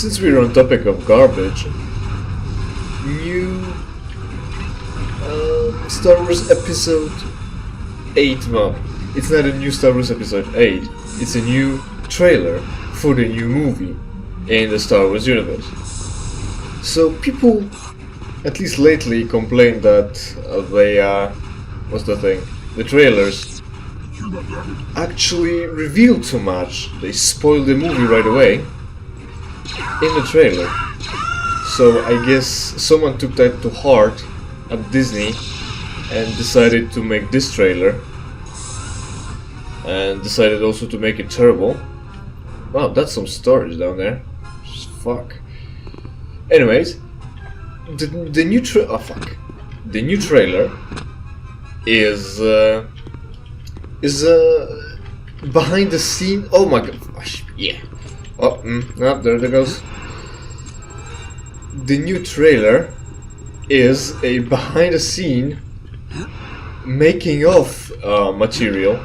Since we're on topic of garbage, new Star Wars Episode 8, well, it's not a new Star Wars Episode 8, it's a new trailer for the new movie in the Star Wars universe. So people, at least lately, complain that the trailers actually reveal too much. They spoil the movie right away in the trailer. So I guess someone took that to heart at Disney and decided to make this trailer, and decided also to make it terrible. Wow, that's some storage down there. Just fuck. Anyways, the new trailer is behind the scene. Oh my gosh, yeah. Oh, there it goes. The new trailer is a behind the scene making of material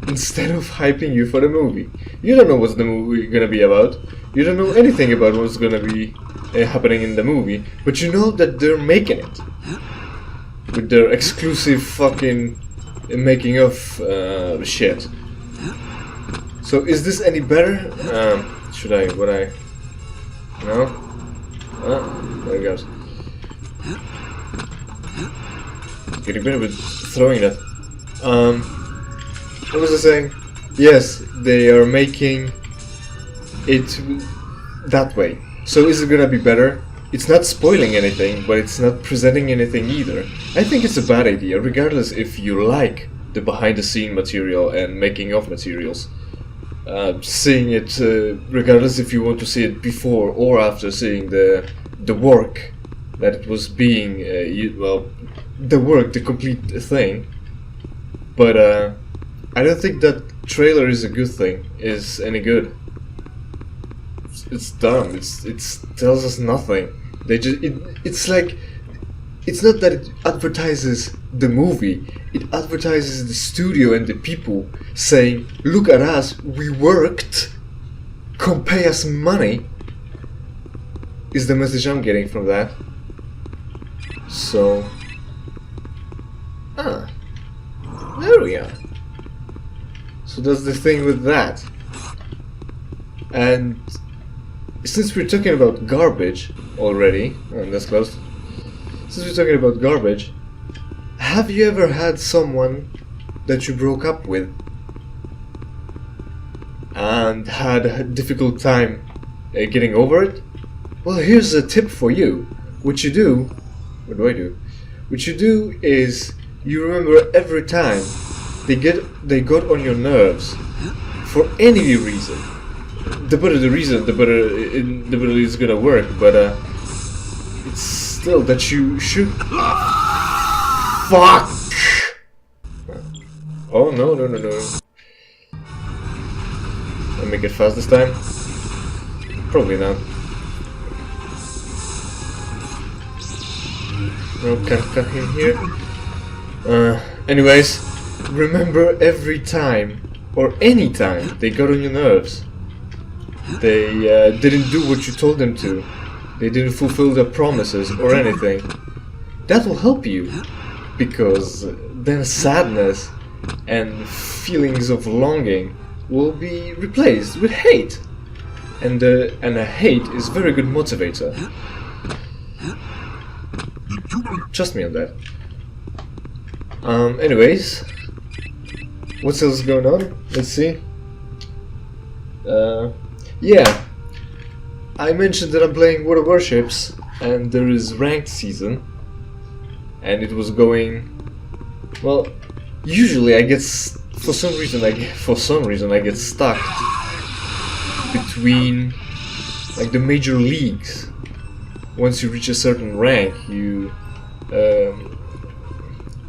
instead of hyping you for the movie. You don't know what's the movie gonna be about. You don't know anything about what's gonna be happening in the movie, but you know that they're making it with their exclusive fucking making of shit. So is this any better? No? There it goes. Getting better with throwing that. What was I saying? Yes, they are making it that way. So is it gonna be better? It's not spoiling anything, but it's not presenting anything either. I think it's a bad idea, regardless if you like the behind-the-scene material and making-of materials. Seeing it, regardless if you want to see it before or after seeing the work that it was being, the complete thing. But I don't think that trailer is a good thing, is any good. It's dumb. It tells us nothing. It's like, it's not that it advertises the movie. It advertises the studio and the people, saying, "Look at us. We worked. Come pay us money." Is the message I'm getting from that. So, there we are. So that's the thing with that. And since we're talking about garbage already, and that's close. Since we're talking about garbage, have you ever had someone that you broke up with and had a difficult time getting over it? Well, here's a tip for you. What you do is you remember every time they got on your nerves for any reason. The better the reason, the better it's gonna work. But it's still that you should. Fuck! Oh no! I'll make it fast this time. Probably not. No, can't hit here. Anyways, remember every time or any time they got on your nerves. They didn't do what you told them to. They didn't fulfill their promises or anything. That will help you, because then sadness and feelings of longing will be replaced with hate, and a hate is a very good motivator. Trust me on that. Anyways, what else is going on? Let's see. Yeah, I mentioned that I'm playing World of Warships, and there is ranked season, and it was going well. Usually, for some reason I get stuck between like the major leagues. Once you reach a certain rank, you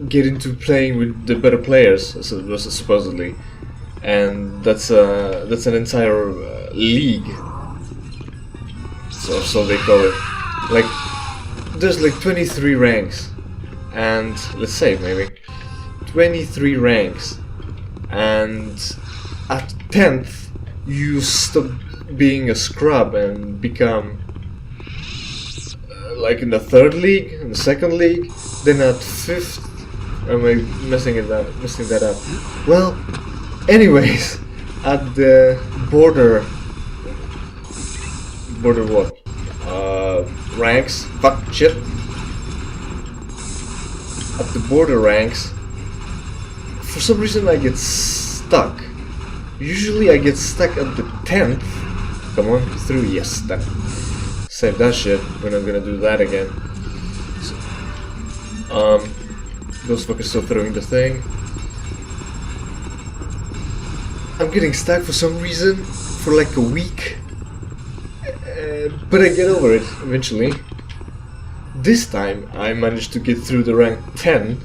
get into playing with the better players, supposedly, and that's an entire league. So they call it. Like, there's like 23 ranks, and let's say maybe 23 ranks, and at 10th you stop being a scrub and become like in the 3rd league, in the 2nd league, then at 5th. Am I messing that up? Well, anyways, at the border what? Ranks. Fuck shit. At the border ranks, for some reason I get stuck. Usually I get stuck at the 10th. Come on, through. Yes, that. Save that shit. We're not gonna do that again. So, those fuckers still throwing the thing. I'm getting stuck for some reason for like a week. But I get over it eventually. This time I managed to get through the rank 10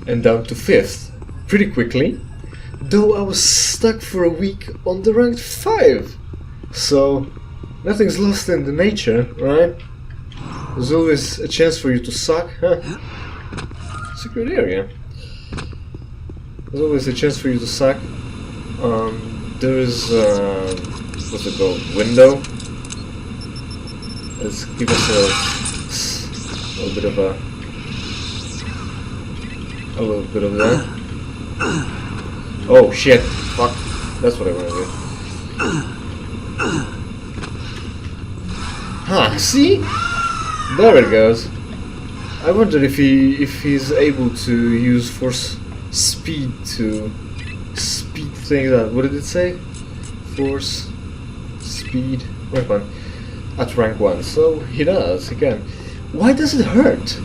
and down to 5th pretty quickly, though I was stuck for a week on the rank 5. So nothing's lost in the nature, right? There's always a chance for you to suck, huh? Secret area. There's always a chance for you to suck. There is what's it called? Window. Let's give ourselves a little bit of that. Oh shit! Fuck! That's what I want to do. Huh? See? There it goes. I wonder if he's able to use force speed to speed things up. What did it say? Force speed weapon at rank 1. So he does. He can. Why does it hurt?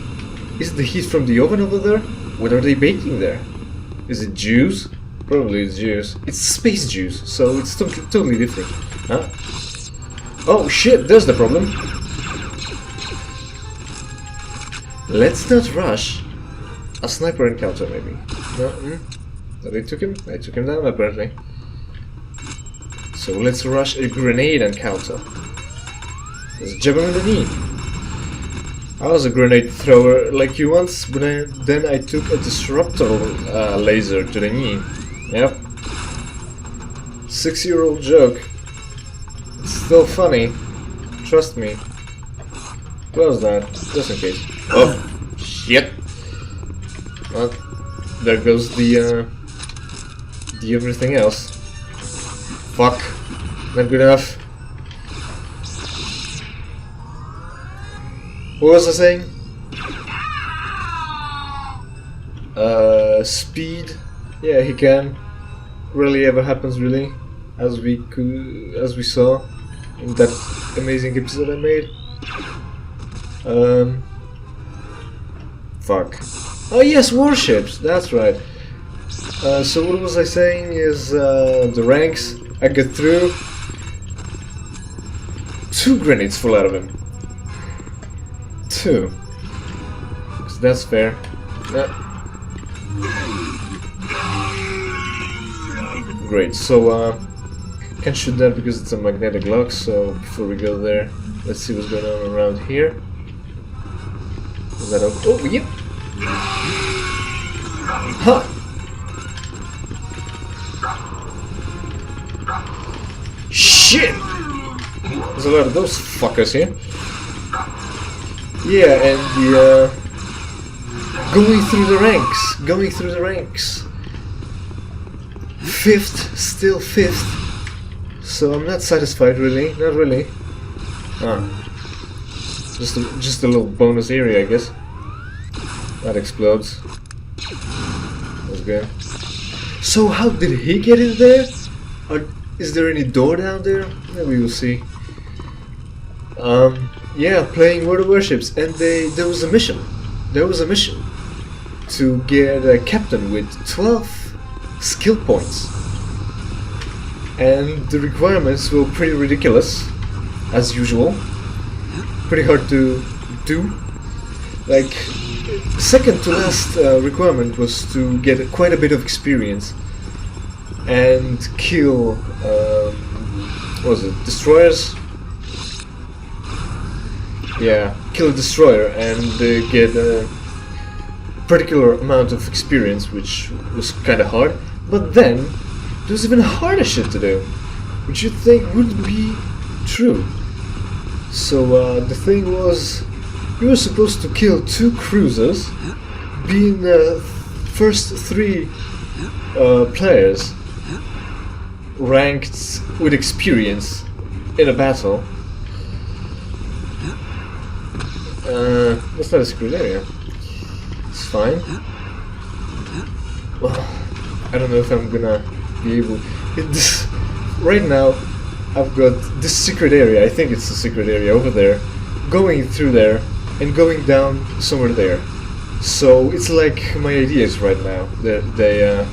Is it the heat from the oven over there? What are they baking there? Is it juice? Probably it's juice. It's space juice, so it's totally different. Huh? Oh shit! There's the problem. Let's not rush a sniper encounter, maybe. No? They took him? They took him down, apparently. So let's rush a grenade encounter. Let's jab him in the knee. I was a grenade thrower like you once, but then I took a disruptor laser to the knee. Yep. 6-year-old joke. It's still funny. Trust me. Close that, just in case. Oh, shit! Well, there goes the everything else. Fuck. Not good enough. What was I saying? Speed. Yeah, he can. Rarely ever happens, really, as we saw in that amazing episode I made. Fuck. Oh yes, warships. That's right. So what was I saying? Is the ranks I get through. 2 grenades fall out of him. 2. So that's fair. Great. So can't shoot that because it's a magnetic lock. So before we go there, let's see what's going on around here. Is that okay? Oh, yep. Huh. Shit! There's a lot of those fuckers here. Yeah, and the going through the ranks. 5th, still 5th. So I'm not satisfied, really. Not really. Ah. Just a little bonus area, I guess. That explodes. That's good. So how did he get in there? Is there any door down there? Yeah, we will see. Yeah, playing World of Warships, and there was a mission. There was a mission to get a captain with 12 skill points, and the requirements were pretty ridiculous, as usual. Pretty hard to do. Like, second to last requirement was to get quite a bit of experience and kill, what was it, destroyers? Yeah, kill a destroyer and get a particular amount of experience, which was kind of hard. But then, there was even harder shit to do. which you think would be true. So the thing was, you were supposed to kill 2 cruisers, being the first 3 players ranked with experience in a battle. That's not a secret area. It's fine. Well, I don't know if I'm gonna be able. Right now, I've got this secret area. I think it's a secret area over there, going through there and going down somewhere there. So it's like my ideas right now. They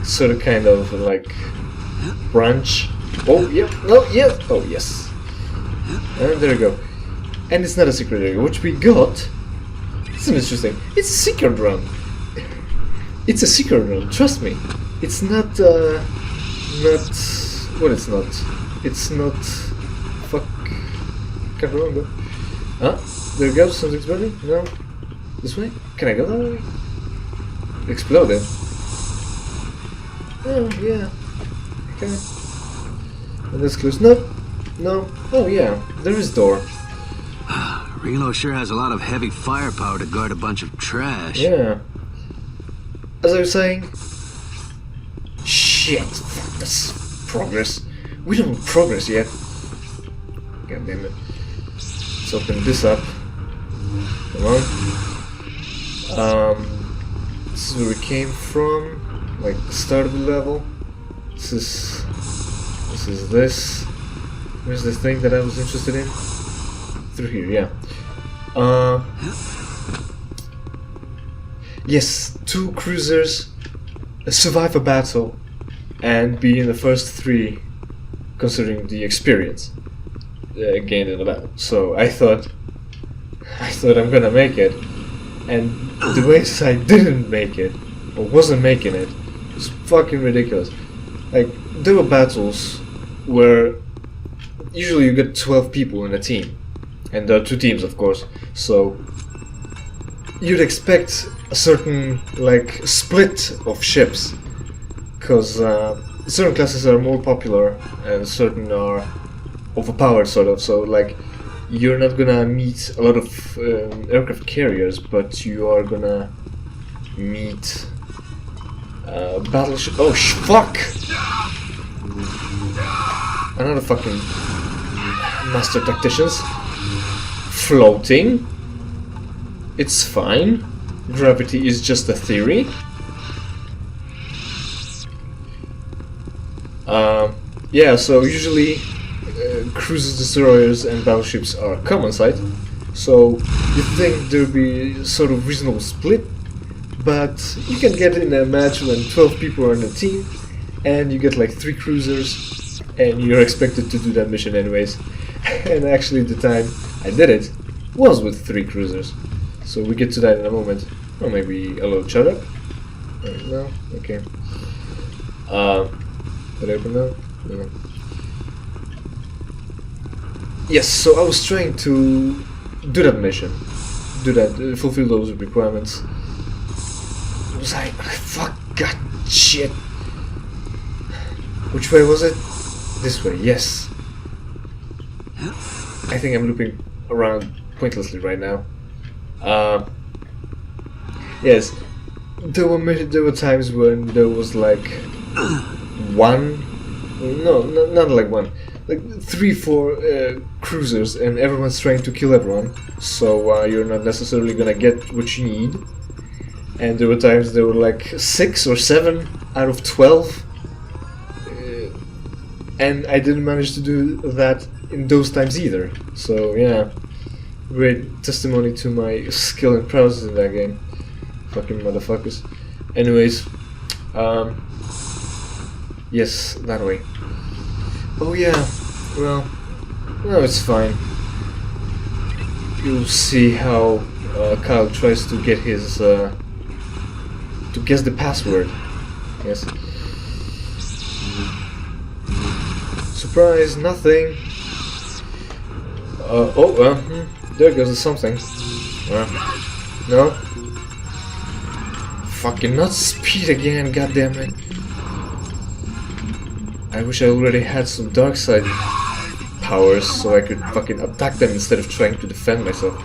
sort of kind of like branch. Oh yeah, no, yeah, oh yes. And there we go. And it's not a secret area. What we got, it's interesting. It's a secret run. It's a secret run. Trust me. It's not not what it's not. It's not. Fuck. Can't remember. Huh? There we go. Something's burning. No. This way? Can I go that way? Exploded. Oh yeah. Okay. And that's close. No. No. Oh yeah. There is door. Reno sure has a lot of heavy firepower to guard a bunch of trash. Yeah. As I was saying... Shit! Fuck, that's progress. We don't progress yet. God damn it. Let's open this up. Come on. This is where we came from. Like the start of the level. This is this. Where's the thing that I was interested in? Through here, yeah. Yes, 2 cruisers survive a battle and be in the first 3, considering the experience gained in the battle. So I thought I'm gonna make it, and the ways I didn't make it or wasn't making it was fucking ridiculous. Like there were battles where usually you get 12 people in a team. And there are 2 teams, of course, so you'd expect a certain, like, split of ships, because certain classes are more popular and certain are overpowered, sort of, so, like, you're not gonna meet a lot of aircraft carriers, but you are gonna meet battleship. Oh, fuck! Another fucking master tacticians. Floating. It's fine. Gravity is just a theory. Yeah, so usually cruisers, destroyers and battleships are common sight. So you think there'll be sort of reasonable split, but you can get in a match when 12 people are in a team and you get like 3 cruisers and you're expected to do that mission anyways. And actually the time I did it was with 3 cruisers, so we get to that in a moment. Or maybe a little shut up. No, okay. Did I open that? No. Yes, so I was trying to do that mission, fulfill those requirements. It was like, fuck, god, shit. Which way was it? This way, yes. I think I'm looping around pointlessly right now. Yes, there were times when there was like not like one, like 3, 4 cruisers, and everyone's trying to kill everyone. So you're not necessarily gonna get what you need. And there were times there were like 6 or 7 out of 12, and I didn't manage to do that in those times either. So yeah, great testimony to my skill and prowess in that game. Fucking motherfuckers. Anyways, yes, that way. Oh yeah, well, no, it's fine. You'll see how Kyle tries to get his to guess the password. Yes. Surprise, nothing. There goes something. No. Fucking not speed again, goddammit. I wish I already had some dark side powers so I could fucking attack them instead of trying to defend myself.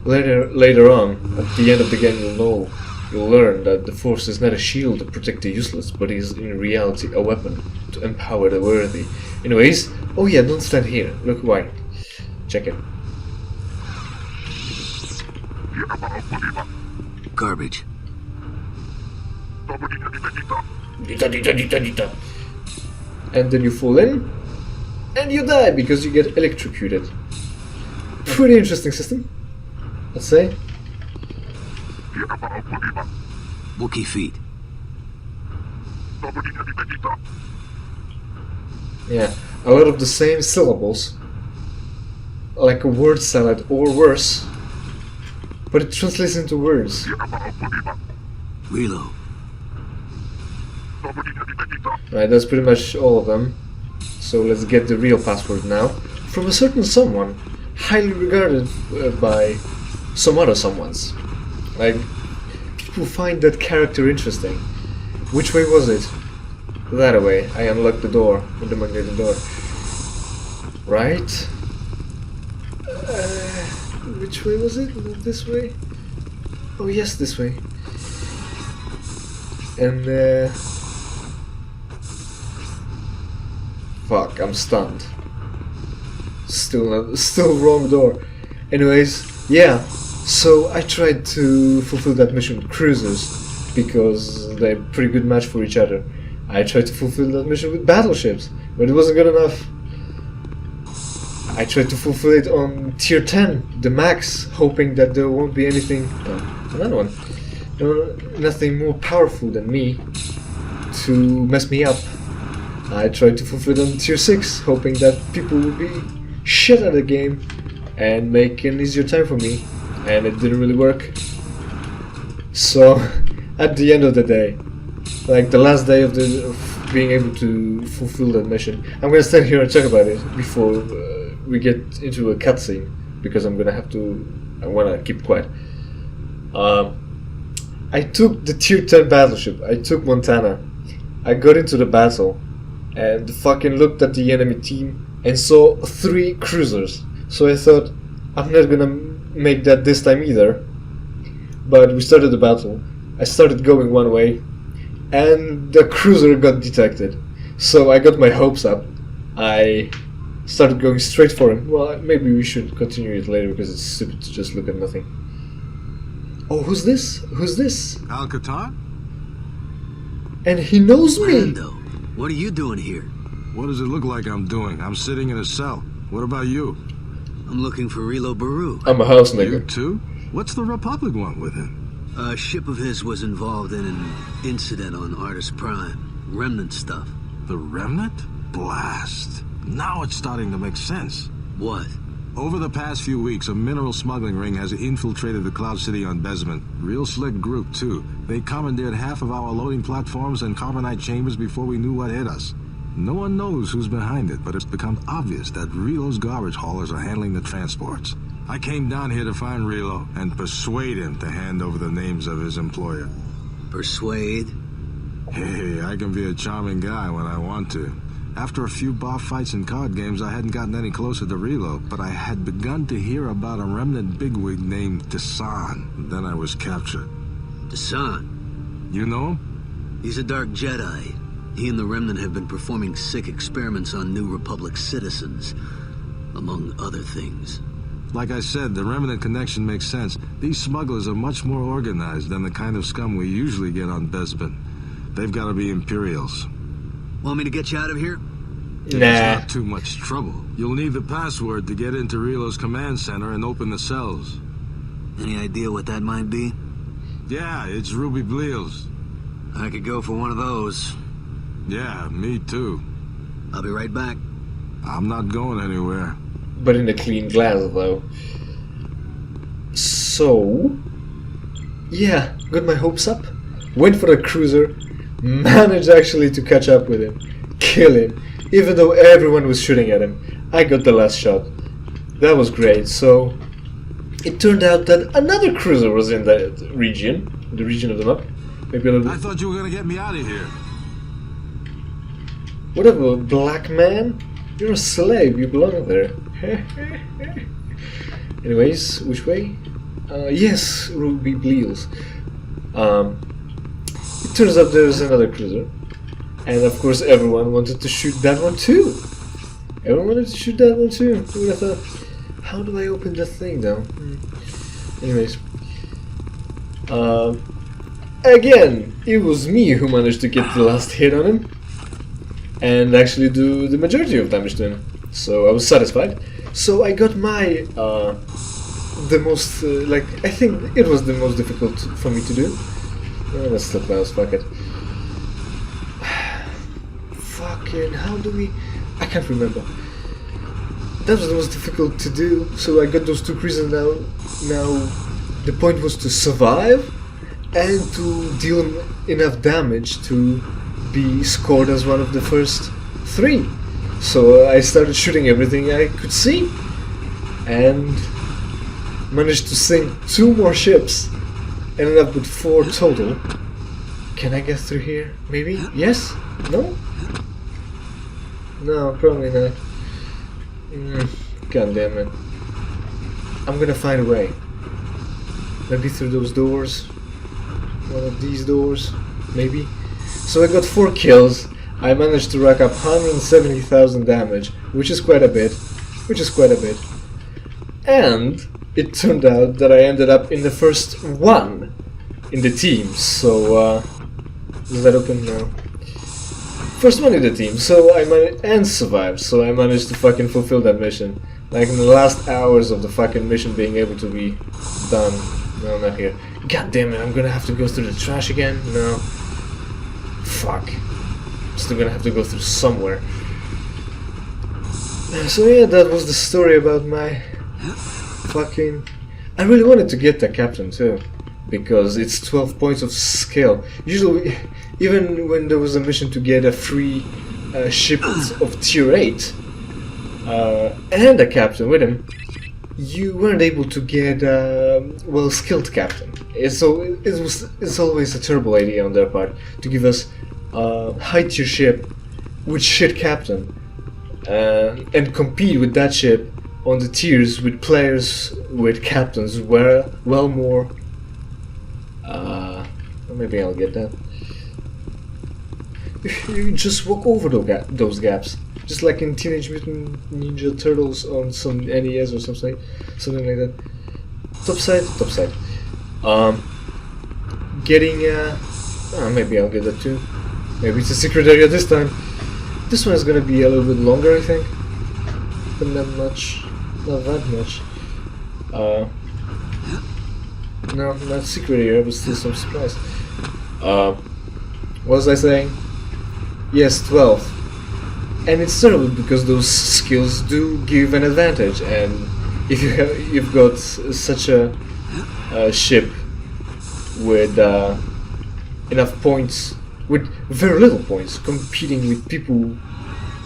Later on, at the end of the game, you'll learn that the Force is not a shield to protect the useless, but is in reality a weapon to empower the worthy. Anyways, oh yeah, don't stand here. Look why. Check it. Garbage. And then you fall in, and you die because you get electrocuted. Pretty interesting system, I'd say. Wookiee feet. Yeah, a lot of the same syllables, like a word salad or worse, but it translates into words. Reload. Right, that's pretty much all of them. So let's get the real password now. From a certain someone, highly regarded by some other someones. Like, people find that character interesting. Which way was it? That way. I unlocked the door with the magnetic door. Right? Which way was it? Not this way? Oh yes, this way. And fuck, I'm stunned. Still wrong door. Anyways, yeah. So I tried to fulfill that mission with cruisers because they're a pretty good match for each other. I tried to fulfill that mission with battleships, but it wasn't good enough. I tried to fulfill it on tier 10, the max, hoping that there won't be anything. Another one. Nothing more powerful than me to mess me up. I tried to fulfill it on tier 6, hoping that people would be shit at the game and make an easier time for me, and it didn't really work. So, at the end of the day, like the last day of being able to fulfill that mission, I'm gonna stand here and talk about it before we get into a cutscene, because I'm gonna have to. I wanna keep quiet. I took the tier 10 battleship. I took Montana. I got into the battle and fucking looked at the enemy team and saw 3 cruisers. So I thought, I'm not gonna make that this time either. But we started the battle. I started going one way, and the cruiser got detected. So I got my hopes up. I started going straight for him. Well, maybe we should continue it later because it's stupid to just look at nothing. Oh, who's this? Who's this? Al-Qatar? And he knows me! Lando, what are you doing here? What does it look like I'm doing? I'm sitting in a cell. What about you? I'm looking for Rilo Baru. I'm a house You nigga. too? What's the Republic want with him? A ship of his was involved in an incident on Artus Prime. Remnant stuff. The Remnant? Blast. Now it's starting to make sense. What? Over the past few weeks, a mineral smuggling ring has infiltrated the Cloud City on Besman. Real slick group, too. They commandeered half of our loading platforms and carbonite chambers before we knew what hit us. No one knows who's behind it, but it's become obvious that Relo's garbage haulers are handling the transports. I came down here to find Relo and persuade him to hand over the names of his employer. Persuade? Hey, I can be a charming guy when I want to. After a few bar fights and card games, I hadn't gotten any closer to Relo, but I had begun to hear about a remnant bigwig named Desan. Then I was captured. Desan. You know him? He's a dark Jedi. He and the Remnant have been performing sick experiments on New Republic citizens, among other things. Like I said, the Remnant connection makes sense. These smugglers are much more organized than the kind of scum we usually get on Bespin. They've got to be Imperials. Want me to get you out of here? It's Nah. not too much trouble. You'll need the password to get into Relo's command center and open the cells. Any idea what that might be? Yeah, it's Ruby Bleals. I could go for one of those. Yeah, me too. I'll be right back. I'm not going anywhere. But in a clean glass, though. So, yeah, got my hopes up. Went for the cruiser. Managed actually to catch up with him. Kill him. Even though everyone was shooting at him. I got the last shot. That was great. So, it turned out that another cruiser was in that region. The region of the map. Maybe a little I bit. thought you were gonna get me out of here. Whatever, black man. You're a slave. You belong there. Anyways, which way? Yes, Ruby Bleals. It turns out there's another cruiser, and of course everyone wanted to shoot that one too. Everyone wanted to shoot that one too. Who would have thought? How do I open that thing though? Anyways, again, it was me who managed to get the last hit on him, and actually do the majority of damage to him. So I was satisfied. So I got my the most like I think it was the most difficult for me to do. Let's stop mouse, fuck it. Fucking, how do we... I can't remember. That was the most difficult to do, so I got those two cruisers now. Now, the point was to survive and to deal enough damage to be scored as one of the first 3. So I started shooting everything I could see and managed to sink 2 more ships. Ended up with 4 total. Can I get through here? Maybe? Yes? No? No, probably not. God damn it. I'm gonna find a way. Maybe through those doors. One of these doors. Maybe. So I got 4 kills. I managed to rack up 170,000 damage, which is quite a bit. And it turned out that I ended up in the first 1 in the team, so is that open now? First 1 in the team, so I managed and survived, so I managed to fucking fulfill that mission. Like in the last hours of the fucking mission being able to be done. No, not here. God damn it, I'm gonna have to go through the trash again? No. Fuck. Still gonna have to go through somewhere. So yeah, that was the story about my fucking... I really wanted to get that captain too, because it's 12 points of skill. Usually, even when there was a mission to get a free ship of tier 8 and a captain with him, you weren't able to get a well-skilled captain. It's always a terrible idea on their part to give us a high tier ship with shit captain and compete with that ship on the tiers with players with captains were well more maybe I'll get that. You just walk over those gaps, just like in Teenage Mutant Ninja Turtles on some NES or something like that. Top side. Getting maybe I'll get that too. Maybe it's a secret area this time. This one is gonna be a little bit longer, I think, but not that much. No, not secret area, but still some surprise. What was I saying? Yes, 12. And it's terrible because those skills do give an advantage, and if you've got such a ship with enough points, with very little points, competing with people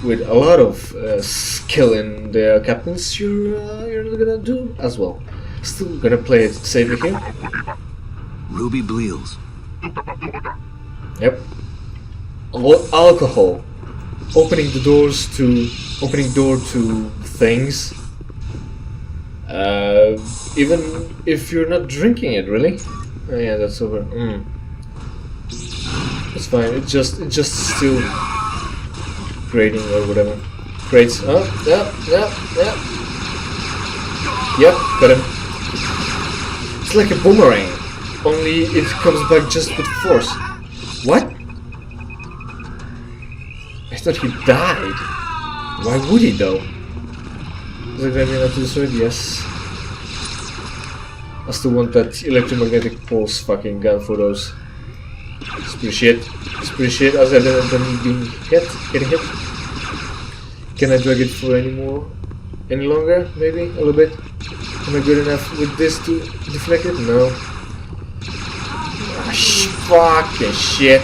with a lot of skill in their captains, you're not gonna do as well. Still gonna play it safely here. Ruby Bleals. Yep. Alcohol. Opening door to things. Even if you're not drinking it, really. Oh yeah, that's over. It's fine. It just still grading or whatever. Grades. Oh, yeah. Yep, got him. It's like a boomerang, only it comes back just with force. What? I thought he died. Why would he though? Is it going to be enough to destroy it? Yes. I still want that electromagnetic pulse fucking gun for those. It's pretty shit as I didn't being getting hit. Can I drag it for any longer? Maybe a little bit. Am I good enough with this to deflect it? No. Fucking shit.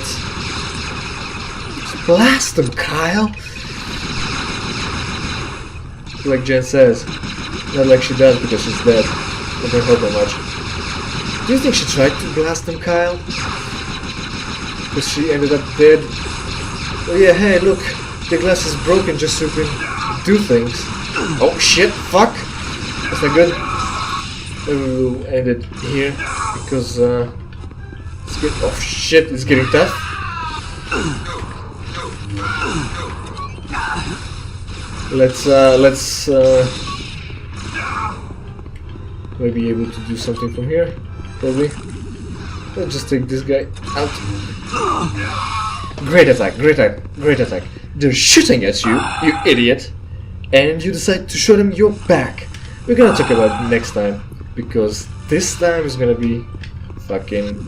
Just blast them, Kyle. Like Jen says, not like she does because she's dead. It don't help her much. Do you think she tried to blast them, Kyle? because she ended up dead. Oh yeah, hey, look, the glass is broken just so we can do things. Oh shit, fuck! That's not good. Maybe we'll end it here because it's good. Oh shit, it's getting tough. Let's maybe able to do something from here. Probably. Let's just take this guy out. Great attack, great attack, great attack. They're shooting at you, you idiot. And you decide to show them your back. We're gonna talk about it next time. Because this time is gonna be fucking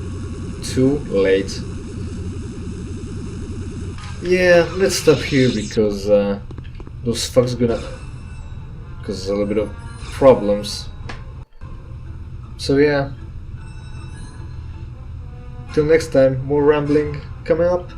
too late. Yeah, let's stop here because those fucks gonna cause a little bit of problems. So yeah. Till next time, more rambling coming up.